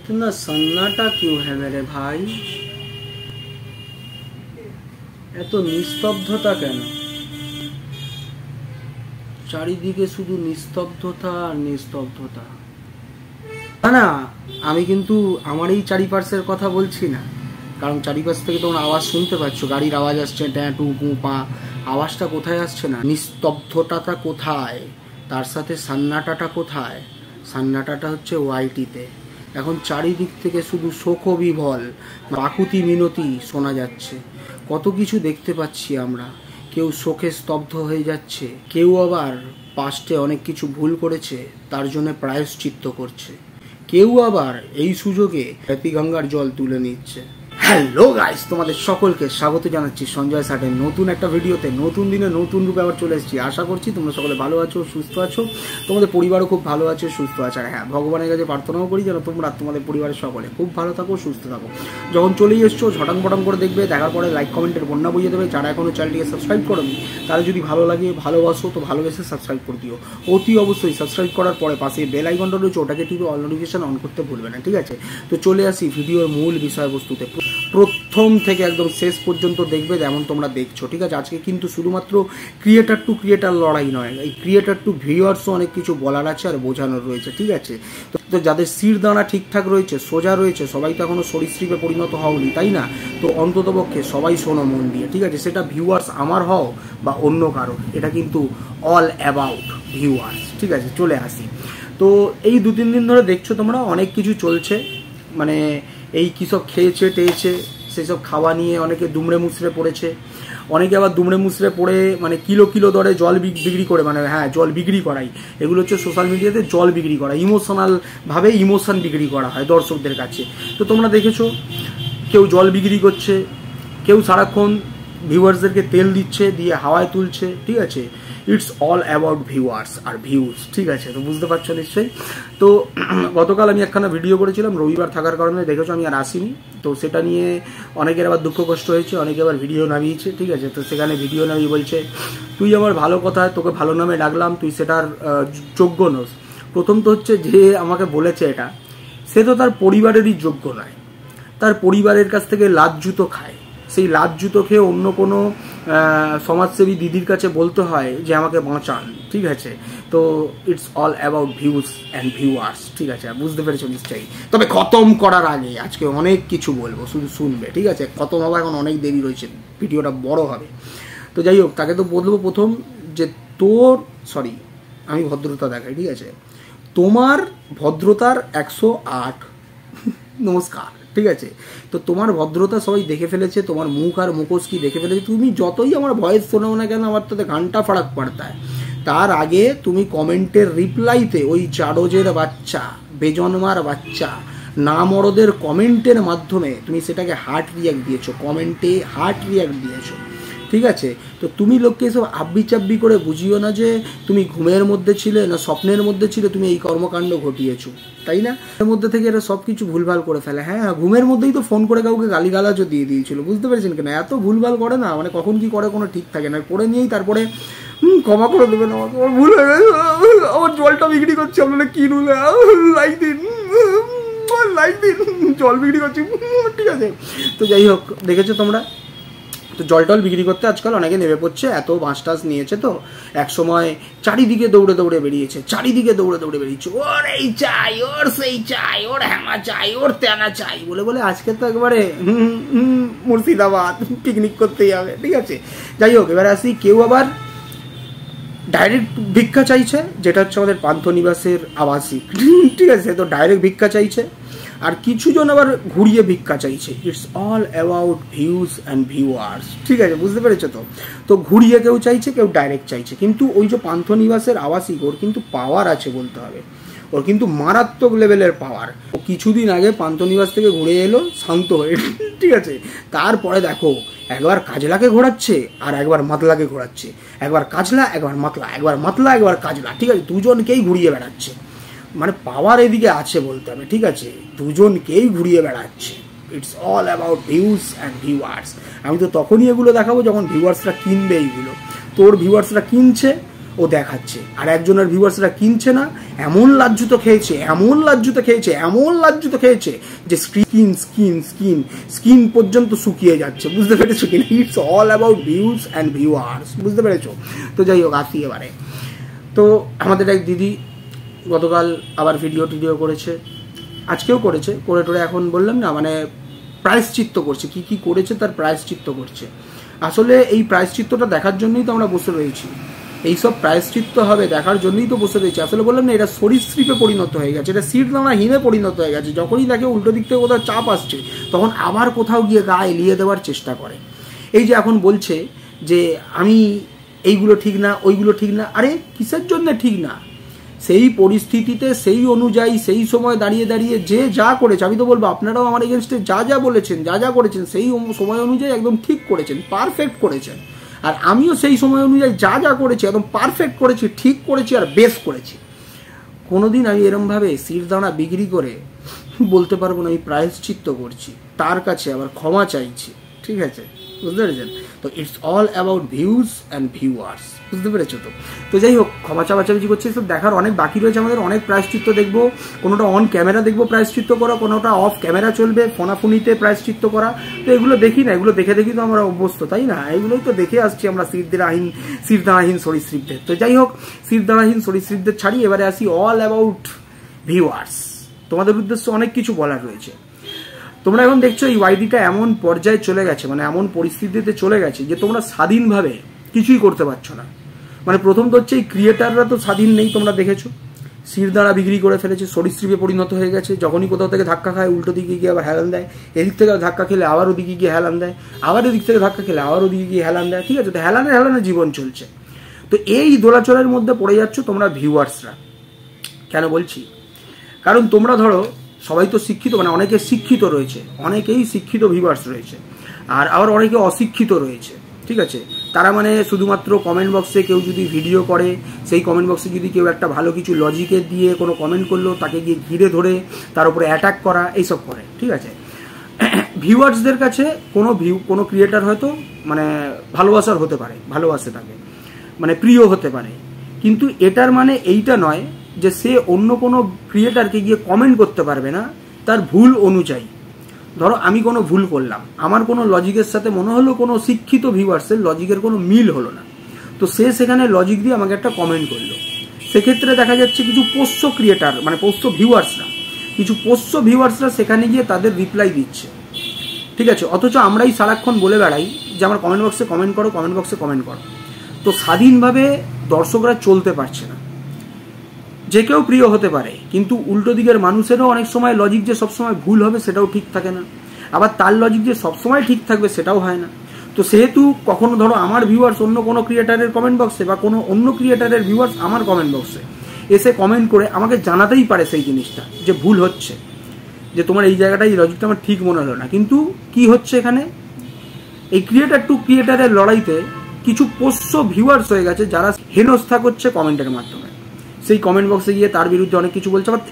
इतना सन्नाटा क्यों है मेरे भाई? এত নিস্তব্ধতা কেন? চারিদিকে শুধু নিস্তব্ধতা আর নিস্তব্ধতা। না, আমি কিন্তু আমার এই চারিপাশের কথা বলছি না, কারণ চারিপাশ থেকে তোমরা আওয়াজ শুনতে পাচ্ছ, গাড়ির আওয়াজ আসছে, ট্যাঁ টু পু পা, আওয়াজটা কোথায় আসছে না? নিস্তব্ধতাটা কোথায়? তার সাথে সান্নাটাটা কোথায়? সান্নাটাটা হচ্ছে ওয়াইটিতে। এখন চারিদিক থেকে শুধু শোকবিহ্বল আকুতি মিনতি শোনা যাচ্ছে। কত কিছু দেখতে পাচ্ছি আমরা। কেউ শোকে স্তব্ধ হয়ে যাচ্ছে, কেউ আবার পাস্টে অনেক কিছু ভুল করেছে তার জন্য প্রায়শ্চিত্ত করছে, কেউ আবার এই সুযোগে হ্যাপি গঙ্গার জল তুলে নিচ্ছে। হ্যালো গাইস, তোমাদের সকলকে স্বাগত জানাচ্ছি সঞ্জয় ষাটের নতুন একটা ভিডিওতে। নতুন দিনে নতুন রূপে আবার চলে এসেছি। আশা করছি তোমরা সকলে ভালো আছো, সুস্থ আছো, তোমাদের পরিবারও খুব ভালো আছে, সুস্থ আছে। আর হ্যাঁ, ভগবানের কাছে প্রার্থনাও করি যেন তোমরা তোমাদের পরিবারের সকলে খুব ভালো থাকো, সুস্থ থাকো। যখন চলেই এসছো ঝটাং পটাং করে দেখবে, দেখার পরে লাইক কমেন্টের বন্যা বইয়ে দেবে। যারা এখনো চ্যানেলটিকে সাবস্ক্রাইব করোনি তারা যদি ভালো লাগে, ভালোবাসো তো ভালোবেসে সাবস্ক্রাইব করে দিও। অতি অবশ্যই সাবস্ক্রাইব করার পরে পাশে বেল আইকনটা রয়েছে, ওটাকে টিপে অল নোটিফিকেশন অন করতে ভুলবে না, ঠিক আছে? তো চলে আসি ভিডিওর মূল বিষয়বস্তুতে। প্রথম থেকে একদম শেষ পর্যন্ত দেখবে যেমন তোমরা দেখছো, ঠিক আছে? আজকে কিন্তু শুধুমাত্র ক্রিয়েটার টু ক্রিয়েটার লড়াই নয়, এই ক্রিয়েটার টু ভিউয়ার্সও অনেক কিছু বলার আছে আর বোঝানোর রয়েছে, ঠিক আছে? তো যাদের শির দানা ঠিকঠাক রয়েছে, সোজা রয়েছে, সবাই তো এখনো সরীসৃপে পরিণত হওনি, তাই না? তো অন্ততপক্ষে সবাই শোনো মন দিয়ে, ঠিক আছে? সেটা ভিউয়ার্স আমার হও বা অন্য কারো, এটা কিন্তু অল অ্যাবাউট ভিউয়ার্স, ঠিক আছে? চলে আসি। তো এই 2-3 দিন ধরে দেখছো তোমরা অনেক কিছু চলছে, মানে এই কী সব খেয়েছে টেয়েছে সেসব খাওয়া নিয়ে অনেকে দুমড়ে মুচড়ে পড়েছে। অনেকে আবার দুমড়ে মুচড়ে পড়ে মানে কিলো কিলো দরে জল বিক্রি করে, মানে হ্যাঁ জল বিক্রি করাই, এগুলো হচ্ছে সোশ্যাল মিডিয়াতে জল বিক্রি করা, ইমোশনালভাবে ইমোশন বিক্রি করা হয় দর্শকদের কাছে। তো তোমরা দেখেছো কেউ জল বিক্রি করছে, কেউ সারাক্ষণ ভিউয়ার্সদেরকে তেল দিচ্ছে, দিয়ে হাওয়ায় তুলছে, ঠিক আছে? ইটস অল অ্যাবাউট ভিউয়ার্স আর ভিউজ, ঠিক আছে? তো বুঝতে পারছো নিশ্চয়ই। তো গতকাল আমি একখানা ভিডিও করেছিলাম, রবিবার থাকার কারণে দেখেছো আমি আর আসিনি। তো সেটা নিয়ে অনেকের আবার দুঃখ কষ্ট হয়েছে, অনেকে আবার ভিডিও নামিয়েছে, ঠিক আছে? তো সেখানে ভিডিও নামিয়ে বলছে তুই আমার ভালো কথা, তোকে ভালো নামে ডাকলাম, তুই সেটার যোগ্য নোস। প্রথম তো হচ্ছে যে আমাকে বলেছে এটা, সে তো তার পরিবারেরই যোগ্য নয়, তার পরিবারের কাছ থেকে লাত জুতো খায়। সেই লাত জুতো খেয়ে অন্য কোনো সমাজসেবী দিদির কাছে বলতে হয় যে আমাকে বাঁচান, ঠিক আছে? তো it's all about views and viewers, ঠিক আছে? বুঝতে পেরেছো নিশ্চয়ই। তবে খতম করার আগে আজকে অনেক কিছু বলবো, শুধু শুনবে, ঠিক আছে? খতম হওয়া এখন অনেক দেরি রয়েছে, ভিডিওটা বড় হবে। তো যাই হোক, তাকে তো বলবো প্রথম যে আমি ভদ্রতা দেখাই, ঠিক আছে? তোমার ভদ্রতার 108 নমস্কার, ঠিক আছে? তো তোমার ভদ্রতা সবাই দেখে ফেলেছে, তোমার মুখ আর মুখোশ কি দেখে ফেলেছে। তুমি যতই আমার ভয়েস শোনাও না কেন, আমার তাতে ঘন্টা ফারাক পড়তা হয়। তার আগে তুমি কমেন্টের রিপ্লাইতে ওই চারজের বাচ্চা, বেজন্মার বাচ্চা, না মরদের কমেন্টের মাধ্যমে তুমি সেটাকে হার্ট রিয়াক্ট দিয়েছো, কমেন্টে হার্ট রিয়াক্ট দিয়েছো, ঠিক আছে? তো তুমি লোককে এসব আব্বি চাব্বি করে বুঝিও না যে তুমি ঘুমের মধ্যে ছিলে না স্বপ্নের মধ্যে ছিলে, তুমি এই কর্মকাণ্ড ঘটিয়েছো, তাই না? এর মধ্যে থেকে এরা সব কিছু ভুলভাল করে ফেলে। হ্যাঁ, ঘুমের মধ্যেই তো ফোন করে কাউকে গালিগালাজও দিয়ে দিয়েছিল, বুঝতে পেরেছেন কেন? এত ভুলভাল করে না, মানে কখন কি করে কোনো ঠিক থাকে না। করে নিয়েই তারপরে ক্ষমা করে দেবেন আমাকে, আমার ভুল হয়ে গেছে, আমার জলটা বিক্রি করছি, আপনারা কিনুন, লাইক দিন, জল বিক্রি করছি, ঠিক আছে? তো যাই হোক, দেখেছো তোমরা তো জল টল বিক্রি করতে আজকাল অনেকে নেমে পড়ছে, এত বাঁশ টাস নিয়েছে। তো এক সময় চারিদিকে দৌড়ে দৌড়ে বেরিয়েছে, ওর এই চাই, ওর সেই চাই, ওর হ্যামা চাই, ওর তেনা চাই বলে বলে আজকে তো একবারে মুর্শিদাবাদ পিকনিক করতেই হবে, ঠিক আছে? যাই হোক, এবার আসি, কেউ আবার ডাইরেক্ট ভিক্ষা চাইছে, যেটা হচ্ছে আমাদের পান্থনিবাসের আবাসিক, ঠিক আছে? তো ডাইরেক্ট ভিক্ষা চাইছে, আর কিছুজন আবার ঘুরিয়ে ভিক্ষা চাইছে। It's all about views and viewers, ঠিক আছে? বুঝতে পেরেছো তো? তো ঘুরিয়ে কেউ চাইছে, কেউ ডাইরেক্ট চাইছে। কিন্তু ওই যে পান্থনিবাসের আবাসিক, ওর কিন্তু পাওয়ার আছে বলতে হবে, ওর কিন্তু মারাত্মক লেভেলের পাওয়ার। ও কিছুদিন আগে পান্থনিবাস থেকে ঘুরে এলো শান্ত হয়ে, ঠিক আছে? তারপরে দেখো একবার কাজলাকে ঘোরাচ্ছে আর একবার মাতলাকে ঘোরাচ্ছে, একবার কাজলা একবার মাতলা, একবার মাতলা একবার কাজলা, ঠিক আছে? দুজনকেই ঘুরিয়ে বেড়াচ্ছে, মানে পাওয়ার এদিকে আছে বলতে হবে, ঠিক আছে? দুজনকেই ঘুরিয়ে বেড়াচ্ছে। It's all about views and viewers. আমি তো তখনই এগুলো দেখাবো যখন ভিউয়ার্সরা কিনবে এইগুলো। তোর ভিউয়ার্সরা কিনছে, ও দেখাচ্ছে, আর একজনের ভিউয়ার্সরা কিনছে না, এমন লাজ্জুত খেয়েছে যে স্কিন পর্যন্ত শুকিয়ে যাচ্ছে। বুঝতে পেরেছো কিনা? It's all about views and viewers. বুঝতে পেরেছো? তো যাই হোক, আসি এবারে। তো আমাদের এক দিদি গতকাল আবার ভিডিও করেছে, আজকেও করেছে, করে টোরে এখন বললাম না মানে প্রায়শ্চিত্ত করছে, কি করেছে তার প্রায়শ্চিত্ত করছে। আসলে এই প্রায়শ্চিত্তটা দেখার জন্যই তো আমরা বসে রয়েছি, এইসব প্রায়শ্চিত্ত হবে দেখার জন্যই তো বসে রয়েছে। আসলে বললাম না, এটা সরীসৃপে পরিণত হয়ে গেছে, এটা শিরদাঁড়াহীনে পরিণত হয়ে গেছে। যখনই দেখে উল্টো দিক থেকে কোথাও চাপ আসছে, তখন আবার কোথাও গিয়ে গা এলিয়ে দেওয়ার চেষ্টা করে। এই যে এখন বলছে যে আমি এইগুলো ঠিক না, ওইগুলো ঠিক না, আরে কিসের জন্য ঠিক না? সেই পরিস্থিতিতে সেই অনুযায়ী সেই সময় দাঁড়িয়ে যে যা করেছে, আমি তো বলবো আপনারাও আমার এগেনস্টে যা বলেছেন, যা করেছেন সেই সময় অনুযায়ী একদম ঠিক করেছেন, পারফেক্ট করেছেন। আর আমিও সেই সময় অনুযায়ী যা করেছি একদম পারফেক্ট করেছি, ঠিক করেছি আর বেস্ট করেছি। কোনোদিন আমি এরমভাবে শিরদাঁড়া বিক্রি করে বলতে পারবো না আমি প্রায়শ্চিত্ত করছি, তার কাছে আবার ক্ষমা চাইছি। ঠিক আছে, বুঝতে পেরেছেন? তো it's all about views and viewers. বুঝতে পেরেছো? তো যাই হোক, ক্ষমা চাপাচাপি করছি, সব দেখার অনেক বাকি রয়েছে আমাদের। অনেক প্রায়শ্চিত্ত দেখবো, কোনোটা অন ক্যামেরা দেখবো প্রায়শ্চিত্ত করা, কোনোটা অফ ক্যামেরা চলবে ফোনাফুনিতে প্রায়শ্চিত্ত করা। তো এগুলো দেখি না, এগুলো দেখে তো আমরা অভ্যস্ত, তাই না? এগুলোই তো দেখে আসছি আমরা শিরদাঁড়াহীন সরীসৃপদের। তো যাই হোক, শিরদাঁড়াহীন সরীসৃপদের ছাড়ি, এবারে আসি অল অ্যাবাউট ভিউয়ার্স। তোমাদের উদ্দেশ্যে অনেক কিছু বলার রয়েছে। তোমরা এখন দেখছো এই ওয়াইডিটা এমন পর্যায়ে চলে গেছে, মানে এমন পরিস্থিতিতে চলে গেছে যে তোমরা স্বাধীনভাবে কিছুই করতে পারছো না। মানে প্রথম তো হচ্ছে এই ক্রিয়েটাররা তো স্বাধীন নেই, তোমরা দেখেছো শিরদাঁড়া বিক্রি করে ফেলেছে, সরীসৃপে পরিণত হয়ে গেছে। যখনই কোথাও থেকে ধাক্কা খায় উল্টো দিকে গিয়ে আবার হেলান দেয়, এদিক থেকে ধাক্কা খেলে আবার ওদিকে গিয়ে হেলান দেয়, আবার এদিক থেকে ধাক্কা খেলে আবার ওদিকে গিয়ে হেলান দেয়। ঠিক আছে, তো হেলানে জীবন চলছে। তো এই দোলাচলের মধ্যে পড়ে যাচ্ছ তোমরা ভিউয়ার্সরা। কেন বলছি? কারণ তোমরা ধরো সবাই তো শিক্ষিত, মানে অনেকে শিক্ষিত রয়েছে, অনেকেই শিক্ষিত ভিউয়ার্স রয়েছে, আর আবার অনেকে অশিক্ষিত রয়েছে। ঠিক আছে, তারা মানে শুধুমাত্র কমেন্ট বক্সে কেউ যদি ভিডিও করে, সেই কমেন্ট বক্সে যদি কেউ একটা ভালো কিছু লজিকে দিয়ে কোনো কমেন্ট করলো, তাকে গিয়ে ঘিরে ধরে তার উপরে অ্যাটাক করা, এইসব করে। ঠিক আছে, ভিউয়ার্সদের কাছে কোনো ক্রিয়েটার হয়তো মানে ভালোবাসার হতে পারে, ভালোবাসে তাকে, মানে প্রিয় হতে পারে, কিন্তু এটার মানে এইটা নয় যে সে অন্য কোনো ক্রিয়েটারকে গিয়ে কমেন্ট করতে পারবে না তার ভুল অনুযায়ী। ধরো আমি কোনো ভুল করলাম, আমার কোনো লজিকের সাথে মনে হলো কোনো শিক্ষিত ভিউয়ার্সের লজিকের কোনো মিল হলো না, তো সে সেখানে লজিক দিয়ে আমাকে একটা কমেন্ট করলো। সেক্ষেত্রে দেখা যাচ্ছে কিছু পোষ্য ক্রিয়েটার, মানে পোষ্য ভিউয়ার্সরা সেখানে গিয়ে তাদের রিপ্লাই দিচ্ছে। ঠিক আছে, অথচ আমরাই সারাক্ষণ বলে বেড়াই যে আমার কমেন্ট বক্সে কমেন্ট করো। তো স্বাধীনভাবে দর্শকরা চলতে পারছে না। যে কেউ প্রিয় হতে পারে, কিন্তু উল্টো দিকের মানুষেরও অনেক সময় লজিক যে সবসময় ভুল হবে সেটাও ঠিক থাকে না, আবার তার লজিক যে সবসময় ঠিক থাকবে সেটাও হয় না। তো সেহেতু কখনো ধরো আমার ভিউয়ার্স অন্য কোনো ক্রিয়েটারের কমেন্ট বক্সে, বা কোনো অন্য ক্রিয়েটারের ভিউয়ার্স আমার কমেন্ট বক্সে এসে কমেন্ট করে আমাকে জানাতেই পারে সেই জিনিসটা যে ভুল হচ্ছে, যে তোমার এই জায়গাটা এই লজিকটা আমার ঠিক মনে হলো না। কিন্তু কি হচ্ছে এখানে, এই ক্রিয়েটার টু ক্রিয়েটারের লড়াইতে কিছু পোষ্য ভিউয়ার্স হয়ে গেছে যারা হেনস্থা করছে কমেন্টের মাধ্যমে। সেই কমেন্ট বক্সে গিয়ে তার বিরুদ্ধে অনেক কিছু বলছে, আবার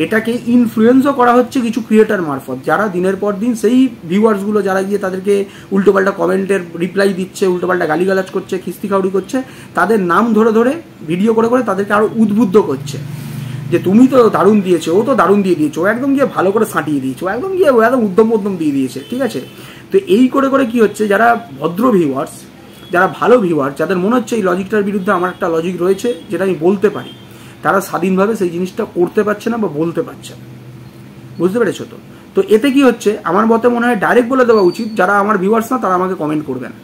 এটাকে ইনফ্লুয়েন্সও করা হচ্ছে কিছু ক্রিয়েটার মারফত, যারা দিনের পর দিন সেই ভিউয়ার্সগুলো যারা গিয়ে তাদেরকে উল্টোপাল্টা কমেন্টের রিপ্লাই দিচ্ছে, উল্টোপাল্টা গালিগালাজ করছে, খিস্তি খাউড়ি করছে, তাদের নাম ধরে ভিডিও করে তাদেরকে আরো উদ্বুদ্ধ করছে যে তুমি তো দারুণ দিয়েছো, ও তো দারুণ দিয়ে দিয়েছো, ও একদম গিয়ে ভালো করে সাঁটিয়ে দিয়েছো, একদম উদ্যম দিয়ে দিয়েছে। ঠিক আছে, তো এই করে কি হচ্ছে, যারা ভদ্র ভিউয়ার্স, যারা ভালো ভিউয়ার, যাদের মনে হচ্ছে এই লজিকটার বিরুদ্ধে আমার একটা লজিক রয়েছে যেটা আমি বলতে পারি, তারা স্বাধীনভাবে সেই জিনিসটা করতে পারছে না বা বলতে পারছে না। বুঝতে পেরেছো? তো এতে কি হচ্ছে, আমার মতে মনে হয় ডাইরেক্ট বলে দেওয়া উচিত যারা আমার ভিউয়ার্স না তারা আমাকে কমেন্ট করবে না,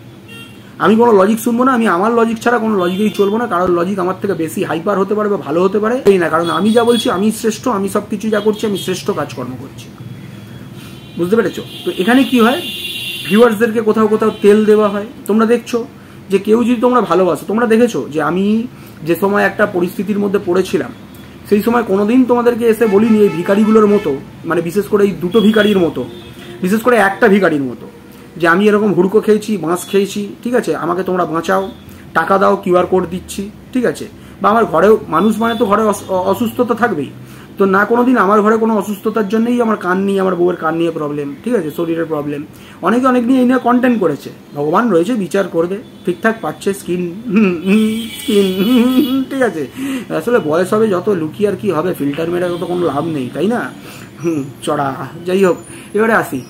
আমি কোনো লজিক শুনবো না, আমি আমার লজিক ছাড়া কোনো লজিকেই চলবো না। কারণ লজিক আমার থেকে বেশি হাইপার হতে পারে বা ভালো হতে পারে এই না, কারণ আমি যা বলছি আমি শ্রেষ্ঠ, আমি সব কিছু যা করছি আমি শ্রেষ্ঠ কাজকর্ম করছি। বুঝতে পেরেছো? তো এখানে কি হয়, ভিউয়ার্সদেরকে কোথাও তেল দেওয়া হয়। তোমরা দেখছো যে কেউ যদি তোমরা ভালোবাসো, তোমরা দেখেছো যে আমি যে সময় একটা পরিস্থিতির মধ্যে পড়েছিলাম, সেই সময় কোনোদিন তোমাদেরকে এসে বলিনি এই ভিখারিগুলোর মতো, মানে বিশেষ করে এই দুটো ভিখারির মতো, বিশেষ করে একটা ভিখারির মতো, যে আমি এরকম হুড়কো খেয়েছি, বাঁশ খেয়েছি, ঠিক আছে, আমাকে তোমরা বাঁচাও, টাকা দাও, QR কোড দিচ্ছি, ঠিক আছে, বা আমার ঘরেও মানুষ মানে তো ঘরে অসুস্থতা থাকবেই, তো না কোনোদিন আমার ঘরে কোনো অসুস্থতার জন্যই আমার কান নিয়ে, আমার বউয়ের কান নিয়ে প্রবলেম, ঠিক আছে, শরীরের প্রবলেম, অনেকে অনেক নিয়ে এই নিয়ে কন্টেন্ট করেছে। ভগবান রয়েছে, বিচার করবে, ঠিকঠাক পাচ্ছে স্কিন, ঠিক আছে। আসলে বয়স হবে যত, লুকিয়ে আর কি হবে, ফিল্টার মেরে তো কোনো লাভ নেই, তাই না? চড়া। যাই হোক, এবারে আসি,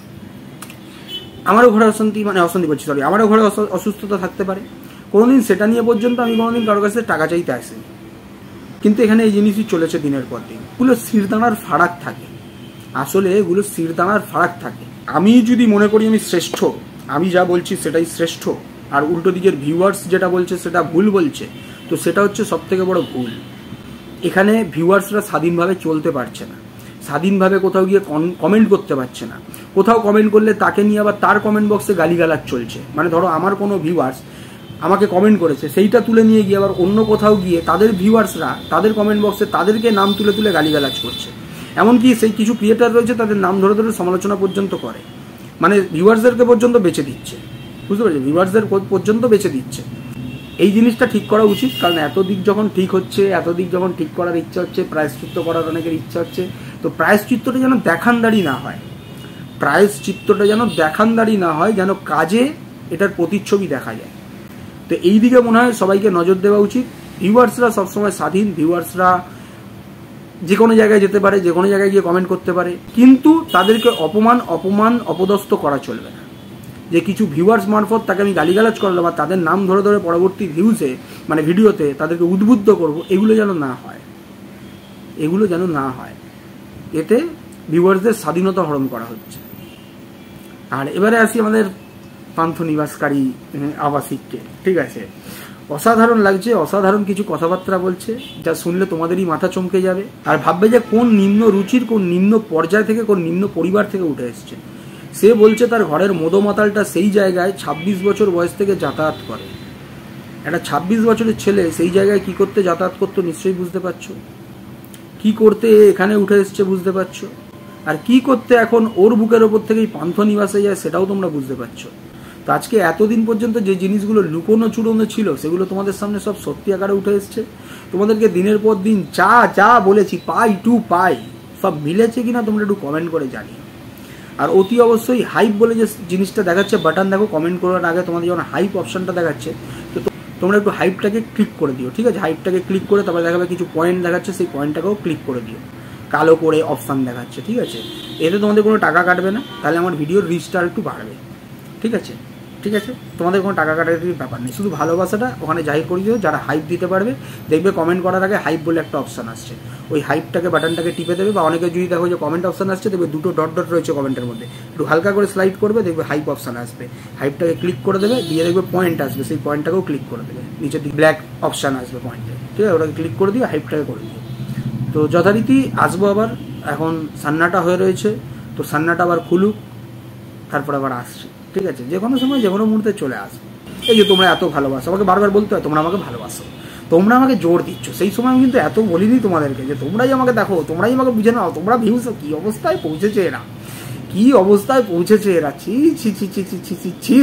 আমারও ঘরে অশান্তি করছি, সরি, আমারও ঘরে অসুস্থতা থাকতে পারে, কোনোদিন সেটা নিয়ে পর্যন্ত আমি কোনোদিন কারোর কাছে টাকা চাইতে আসিনি। কিন্তু এখানে এই জিনিসই চলেছে দিনের পর দিন। এগুলো শিরদাঁড়ার ফারাক থাকে, আসলে এগুলো শিরদাঁড়ার ফারাক থাকে। আমি যদি মনে করি আমি শ্রেষ্ঠ, আমি যা বলছি সেটাই শ্রেষ্ঠ, আর উল্টো দিকের ভিউয়ার্স যেটা বলছে সেটা ভুল বলছে, তো সেটা হচ্ছে সব থেকে বড় ভুল। এখানে ভিউয়ার্সরা স্বাধীনভাবে চলতে পারছে না, স্বাধীনভাবে কোথাও গিয়ে কমেন্ট করতে পারছে না। কোথাও কমেন্ট করলে তাকে নিয়ে আবার তার কমেন্ট বক্সে গালিগালাজ চলছে। মানে ধরো আমার কোনো ভিউয়ার্স আমাকে কমেন্ট করেছে, সেইটা তুলে নিয়ে গিয়ে আবার অন্য কোথাও গিয়ে তাদের ভিউয়ার্সরা তাদের কমেন্ট বক্সে তাদেরকে নাম তুলে তুলে গালিগালাজ করছে। এমনকি সেই কিছু ক্রিয়েটার রয়েছে তাদের নাম ধরে ধরে সমালোচনা পর্যন্ত করে, মানে ভিউয়ার্সদেরকে পর্যন্ত বেছে দিচ্ছে, বুঝতে পারছি, ভিউয়ার্সদের পর্যন্ত বেছে দিচ্ছে। এই জিনিসটা ঠিক করা উচিত, কারণ এত দিক যখন ঠিক হচ্ছে, এত দিক যখন ঠিক করার ইচ্ছা হচ্ছে, প্রায়শ্চিত্ত করার অনেকের ইচ্ছা হচ্ছে, তো প্রায়শ্চিত্তটা যেন দেখানদারি না হয়, প্রায়শ্চিত্তটা যেন দেখানদারি না হয়, যেন কাজে এটার প্রতিচ্ছবি দেখা যায়। তো এই দিকে মনে হয় সবাইকে নজর দেওয়া উচিত। ভিউয়ার্সরা সবসময় স্বাধীন, ভিউয়ার্সরা যে কোনো জায়গায় যেতে পারে, যে কোনো জায়গায় গিয়ে কমেন্ট করতে পারে, কিন্তু তাদেরকে অপদস্থ করা চলবে না। যে কিছু ভিউয়ার্স মারফত তাকে আমি গালিগালাজ করলাম বা তাদের নাম ধরে ধরে পরবর্তী ভিউজে মানে ভিডিওতে তাদেরকে উদ্বুদ্ধ করব, এগুলো যেন না হয়, এগুলো যেন না হয়। এতে ভিউয়ার্সদের স্বাধীনতা হরণ করা হচ্ছে। আর এবারে আসি আমাদের পান্থনিবাসকারী আবাসিককে, ঠিক আছে। অসাধারণ লাগছে, অসাধারণ কিছু কথাবার্তা বলছে, যা শুনলে তোমাদেরই মাথা চমকে যাবে, আর ভাববে যে কোন নিম্ন রুচির, কোন নিম্ন পর্যায় থেকে, কোন নিম্ন পরিবার থেকে উঠে এসছে। সে বলছে তার ঘরের মদমাতালটা সেই জায়গায় 26 বছর বয়স থেকে যাতায়াত করে। একটা 26 বছরের ছেলে সেই জায়গায় কি করতে যাতায়াত করতো নিশ্চয়ই বুঝতে পারছো, কি করতে এখানে উঠে এসছে বুঝতে পারছো, আর কি করতে এখন ওর বুকের ওপর থেকেই পান্থনিবাসে যায় সেটাও তোমরা বুঝতে পারছো। তো আজকে এতদিন পর্যন্ত যে জিনিসগুলো লুকোনো চুড়োনো ছিল সেগুলো তোমাদের সামনে সব সত্যি আকারে উঠে এসছে। তোমাদেরকে দিনের পর দিন যা যা বলেছি পাই টু পাই সব মিলেছে কিনা তোমরা একটু কমেন্ট করে জানিও। আর অতি অবশ্যই হাইপ বলে যে জিনিসটা দেখাচ্ছে, বাটন দেখো, কমেন্ট করার আগে তোমাদের যখন হাইপ অপশনটা দেখাচ্ছে তো তোমরা একটু হাইপটাকে ক্লিক করে দিও, ঠিক আছে। হাইপটাকে ক্লিক করে তারপরে দেখাবে কিছু পয়েন্ট দেখাচ্ছে, সেই পয়েন্টটাকেও ক্লিক করে দিও, কালো করে অপশান দেখাচ্ছে, ঠিক আছে। এতে তোমাদের কোনো টাকা কাটবে না, তাহলে আমার ভিডিওর রিচটা একটু বাড়বে, ঠিক আছে, ঠিক আছে। তোমাদের কোনো টাকা কাটাকাটির ব্যাপার নেই, শুধু ভালোবাসাটা ওখানে জাহির করে দিও। যারা হাইপ দিতে পারবে দেখবে কমেন্ট করার আগে হাইপ বলে একটা অপশান আসছে, ওই হাইপটাকে বাটনটাকে টিপে দেবে। বা অনেকে যদি দেখো যে কমেন্ট অপশান আসছে, দেখবে দুটো ডট ডট রয়েছে কমেন্টের মধ্যে, একটু হালকা করে স্লাইড করবে, দেখবে হাইপ অপশান আসবে, হাইপটাকে ক্লিক করে দেবে, দিয়ে দেখবে পয়েন্ট আসবে, সেই পয়েন্টটাকেও ক্লিক করে দেবে, নিচের দিকে ব্ল্যাক অপশান আসবে পয়েন্টে, ঠিক আছে, ওটাকে ক্লিক করে দিও, হাইপটাকে করে দিও। তো যথারীতি আসবো আবার, এখন সান্নাটা হয়ে রয়েছে, তো সান্নাটা আবার খুলুক, তারপর আবার আসছে, ঠিক আছে। যে কোনো সময় যে কোনো মুহূর্তে চলে আসবে। এই যে তোমরা এত ভালোবাসো, আমাকে বারবার বলতে হয় তোমরা আমাকে ভালোবাসো, তোমরা আমাকে জোর দিচ্ছ, সেই সময় আমি কিন্তু এত বলিনি তোমাদেরকে যে তোমরাই আমাকে দেখো, তোমরাই আমাকে বুঝে নাও, তোমরা ভিউজ কি অবস্থায় পৌঁছেছে এরা, কি অবস্থায় পৌঁছেছে এরা, ছি ছি ছি ছি ছি ছি ছি।